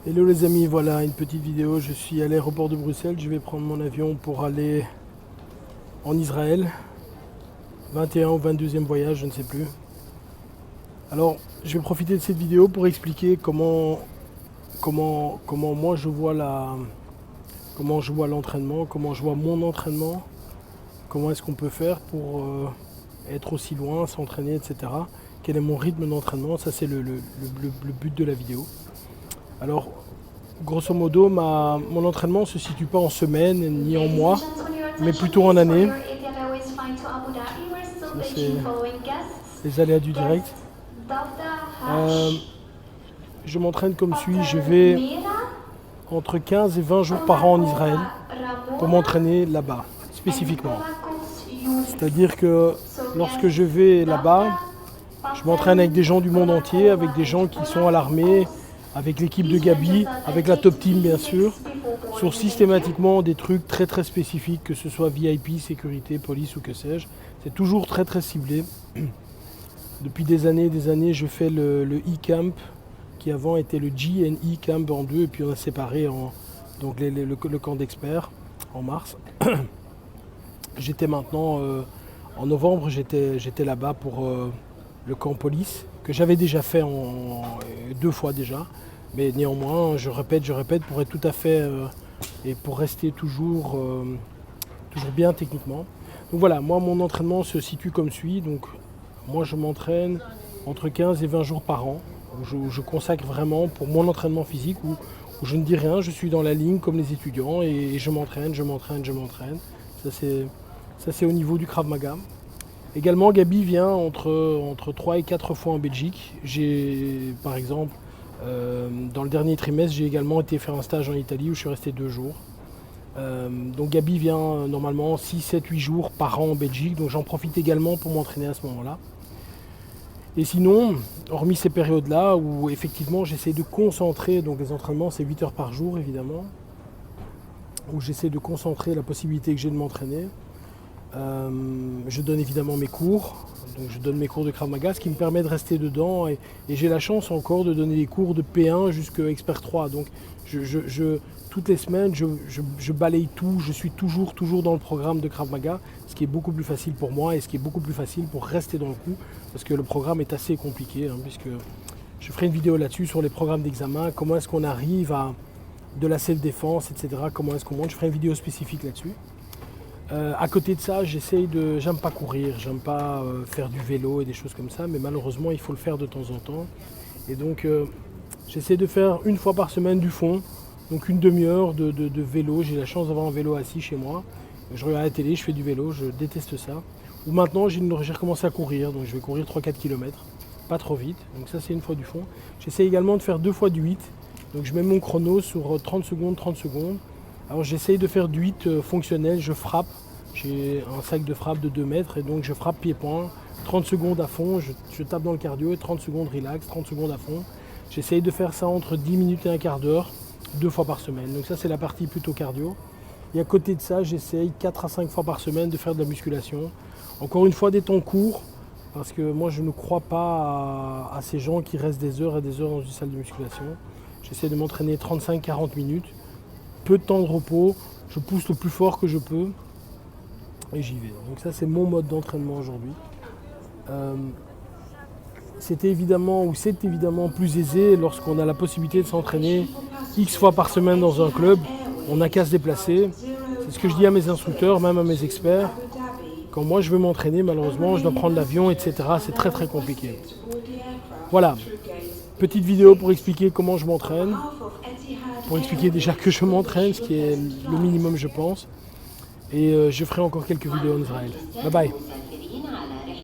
Hello les amis, voilà une petite vidéo. Je suis à l'aéroport de Bruxelles. Je vais prendre mon avion pour aller en Israël. 21 ou 22e voyage, je ne sais plus. Alors, je vais profiter de cette vidéo pour expliquer comment moi comment je vois l'entraînement, comment je vois mon entraînement, comment est-ce qu'on peut faire pour être aussi loin, s'entraîner, etc. Quel est mon rythme d'entraînement, ça c'est le but de la vidéo. Alors, grosso modo, mon entraînement ne se situe pas en semaine ni en mois, mais plutôt en année. Ça, c'est les aléas du direct. Je m'entraîne comme suit. Je vais entre 15 et 20 jours par an en Israël pour m'entraîner là-bas, spécifiquement. C'est-à-dire que lorsque je vais là-bas, je m'entraîne avec des gens du monde entier, avec des gens qui sont à l'armée, avec l'équipe de Gabi, avec la top team bien sûr, sur systématiquement des trucs très très spécifiques, que ce soit VIP, sécurité, police ou que sais-je. C'est toujours très très ciblé. Depuis des années, je fais le e-camp, qui avant était le G&E camp en deux, et puis on a séparé donc le camp d'experts en mars. J'étais maintenant, en novembre, j'étais là-bas pour le camp police, que j'avais déjà fait deux fois déjà. Mais néanmoins, je répète, pour être tout à fait et pour rester toujours bien techniquement. Donc voilà, moi mon entraînement se situe comme suit. Donc moi je m'entraîne entre 15 et 20 jours par an. Où je consacre vraiment pour mon entraînement physique, où je ne dis rien, je suis dans la ligne comme les étudiants et je m'entraîne. Ça c'est au niveau du Krav Maga. Également, Gabi vient entre 3 et 4 fois en Belgique. J'ai, par exemple, dans le dernier trimestre, j'ai également été faire un stage en Italie où je suis resté 2 jours. Donc Gabi vient normalement 6, 7, 8 jours par an en Belgique. Donc j'en profite également pour m'entraîner à ce moment-là. Et sinon, hormis ces périodes-là où effectivement j'essaie de concentrer, donc les entraînements c'est 8 heures par jour évidemment, où j'essaie de concentrer la possibilité que j'ai de m'entraîner. Je donne évidemment mes cours, donc je donne mes cours de Krav Maga, ce qui me permet de rester dedans et j'ai la chance encore de donner des cours de P1 jusqu'à Expert 3. Donc toutes les semaines je balaye tout, je suis toujours dans le programme de Krav Maga, ce qui est beaucoup plus facile pour moi et ce qui est beaucoup plus facile pour rester dans le coup, parce que le programme est assez compliqué, puisque je ferai une vidéo là-dessus sur les programmes d'examen, comment est-ce qu'on arrive à de la self-défense, etc. Comment est-ce qu'on monte, je ferai une vidéo spécifique là-dessus. À côté de ça, j'aime pas courir, j'aime pas faire du vélo et des choses comme ça, mais malheureusement il faut le faire de temps en temps. Et donc j'essaie de faire une fois par semaine du fond, donc une demi-heure de vélo. J'ai la chance d'avoir un vélo assis chez moi. Je regarde la télé, je fais du vélo, je déteste ça. Ou maintenant j'ai recommencé à courir, donc je vais courir 3-4 km, pas trop vite. Donc ça c'est une fois du fond. J'essaie également de faire 2 fois du 8, donc je mets mon chrono sur 30 secondes. Alors j'essaye de faire du 8 fonctionnel, je frappe, j'ai un sac de frappe de 2 mètres et donc je frappe pied-point, 30 secondes à fond, je tape dans le cardio et 30 secondes relax, 30 secondes à fond. J'essaye de faire ça entre 10 minutes et un quart d'heure, 2 fois par semaine. Donc ça c'est la partie plutôt cardio. Et à côté de ça, j'essaye 4 à 5 fois par semaine de faire de la musculation. Encore une fois des temps courts, parce que moi je ne crois pas à ces gens qui restent des heures et des heures dans une salle de musculation. J'essaie de m'entraîner 35-40 minutes. Peu de temps de repos, je pousse le plus fort que je peux et j'y vais. Donc ça c'est mon mode d'entraînement aujourd'hui. C'est évidemment plus aisé lorsqu'on a la possibilité de s'entraîner X fois par semaine dans un club. On n'a qu'à se déplacer. C'est ce que je dis à mes instructeurs, même à mes experts. Quand moi je veux m'entraîner, malheureusement, je dois prendre l'avion, etc. C'est très très compliqué. Voilà, petite vidéo pour expliquer comment je m'entraîne. Pour expliquer déjà que je m'entraîne, ce qui est le minimum je pense. Et je ferai encore quelques vidéos en Israël. Bye bye.